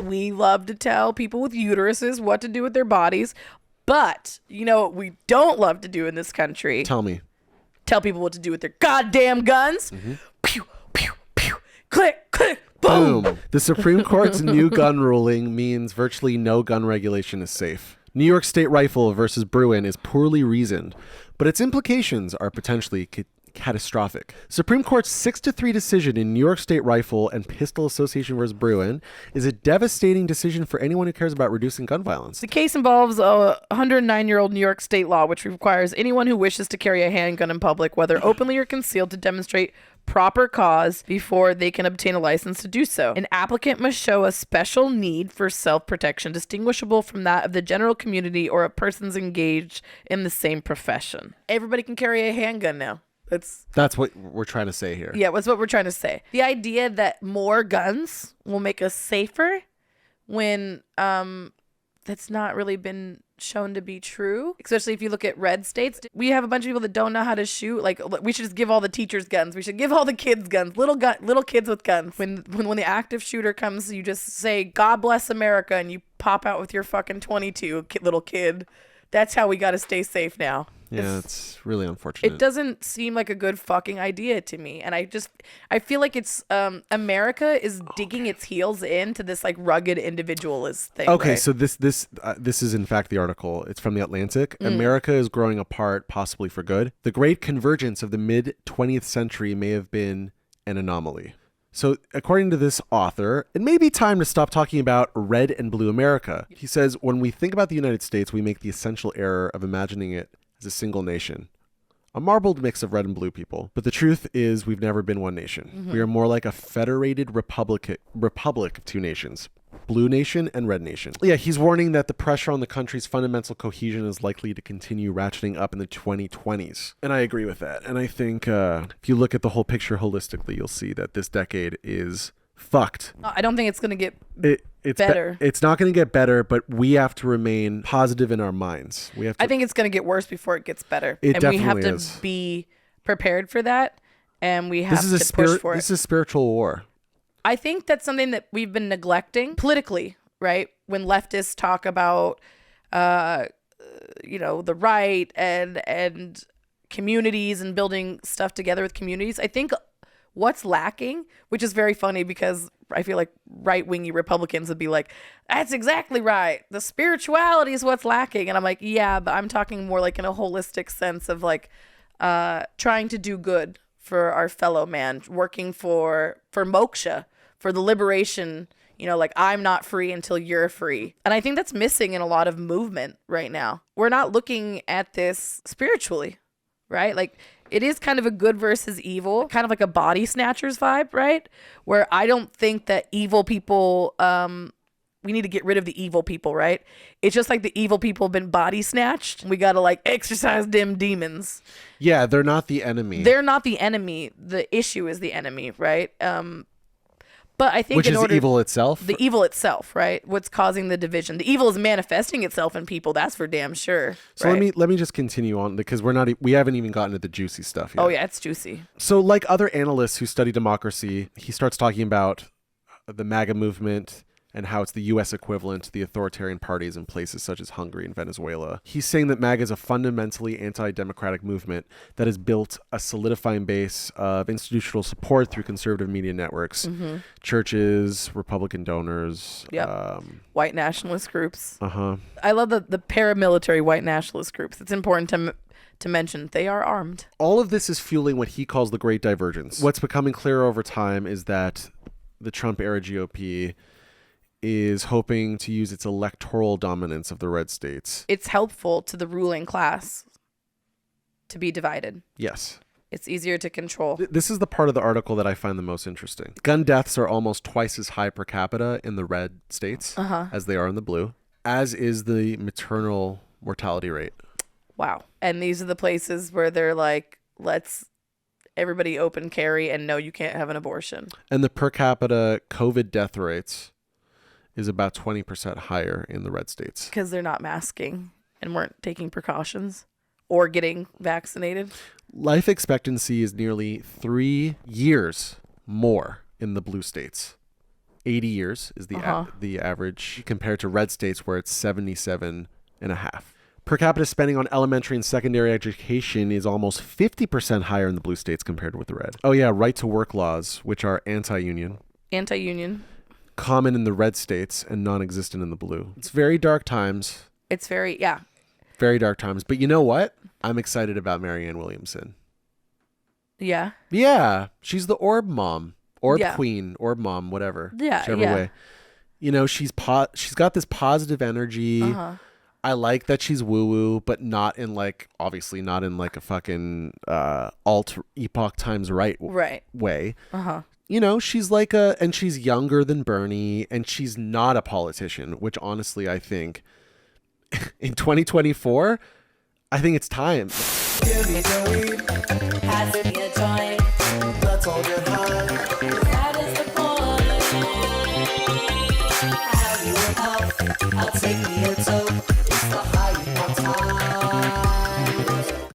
we love to tell people with uteruses what to do with their bodies. But you know what we don't love to do in this country? Tell me. Tell people what to do with their goddamn guns. Pew, pew, pew. Click, click, boom. Boom. The Supreme Court's new gun ruling means virtually no gun regulation is safe. New York State Rifle versus Bruin is poorly reasoned, but its implications are potentially catastrophic. Supreme Court's 6-3 decision in New York State Rifle and Pistol Association versus Bruin is a devastating decision for anyone who cares about reducing gun violence. The case involves a 109-year-old New York state law, which requires anyone who wishes to carry a handgun in public, whether openly or concealed, to demonstrate proper cause before they can obtain a license to do so. An applicant must show a special need for self-protection distinguishable from that of the general community or a persons engaged in the same profession. Everybody can carry a handgun now. That's what we're trying to say here. Yeah, that's what we're trying to say. The idea that more guns will make us safer when that's not really been shown to be true, especially if you look at red states. We have a bunch of people that don't know how to shoot. Like, we should just give all the teachers guns. We should give all the kids guns. Little kids with guns. When the active shooter comes, you just say, "God bless America," and you pop out with your fucking 22, little kid. That's how we got to stay safe now. Yeah, it's really unfortunate. It doesn't seem like a good fucking idea to me. And I feel like it's, America is digging its heels into this like rugged individualist thing. Okay, right? so this is in fact the article. It's from The Atlantic. America is growing apart, possibly for good. The great convergence of the mid-20th century may have been an anomaly. So according to this author, it may be time to stop talking about red and blue America. He says, when we think about the United States, we make the essential error of imagining it as a single nation, a marbled mix of red and blue people. But the truth is we've never been one nation. We are more like a federated republic of two nations, blue nation and red nation. Yeah, he's warning that the pressure on the country's fundamental cohesion is likely to continue ratcheting up in the 2020s. And I agree with that. And I think if you look at the whole picture holistically, you'll see that this decade is fucked. I don't think it's going to get It's better. It's not going to get better, but we have to remain positive in our minds. I think it's going to get worse before it gets better. It and we have definitely to is. be prepared for that. And we have to push for it. This is spiritual war. I think that's something that we've been neglecting politically, right? When leftists talk about, the right and communities and building stuff together with communities. I think what's lacking, which is very funny because I feel like right-wingy Republicans would be like, that's exactly right. The spirituality is what's lacking. And I'm like, yeah, but I'm talking more like in a holistic sense of like trying to do good for our fellow man, working for moksha, for the liberation, like I'm not free until you're free. And I think that's missing in a lot of movement right now. We're not looking at this spiritually, right? Like it is kind of a good versus evil, kind of like a body snatchers vibe, right? Where I don't think that evil people, we need to get rid of the evil people, right? It's just like the evil people have been body snatched. We got to like exorcise them demons. Yeah, they're not the enemy. They're not the enemy. The issue is the enemy, right? But I think which is evil itself. The evil itself, right? What's causing the division? The evil is manifesting itself in people. That's for damn sure. So right? let me just continue on because we haven't even gotten to the juicy stuff yet. Oh yeah, it's juicy. So like other analysts who study democracy, he starts talking about the MAGA movement and how it's the U.S. equivalent to the authoritarian parties in places such as Hungary and Venezuela. He's saying that MAGA is a fundamentally anti-democratic movement that has built a solidifying base of institutional support through conservative media networks, churches, Republican donors, white nationalist groups. Uh-huh. I love the paramilitary white nationalist groups. It's important to mention they are armed. All of this is fueling what he calls the Great Divergence. What's becoming clearer over time is that the Trump-era GOP is hoping to use its electoral dominance of the red states. It's helpful to the ruling class to be divided. Yes. It's easier to control. This is the part of the article that I find the most interesting. Gun deaths are almost twice as high per capita in the red states as they are in the blue, as is the maternal mortality rate. Wow. And these are the places where they're like, let's everybody open carry and no, you can't have an abortion. And the per capita COVID death rates is about 20% higher in the red states. Because they're not masking and weren't taking precautions or getting vaccinated. Life expectancy is nearly 3 years more in the blue states 80 years is the average, compared to red states where it's 77 and a half. Per capita spending on elementary and secondary education is almost 50% higher in the blue states compared with the red. Oh yeah, right to work laws, which are anti-union. Anti-union. Common in the red states and non-existent in the blue. It's very dark times. It's very, yeah. Very dark times. But you know what? I'm excited about Marianne Williamson. Yeah. Yeah. She's the orb mom. Orb Yeah. queen. Orb mom. Whatever. Yeah. Whichever Yeah. way. You know, she's got this positive energy. I like that she's woo-woo, but not in like, obviously not in like a fucking alt epoch times right way. You know, she's like and she's younger than Bernie, and she's not a politician, which honestly I think in 2024, I think it's time. Give me the weed. Pass me a joint. Let's all get high. That is the point. Have you a puff? I'll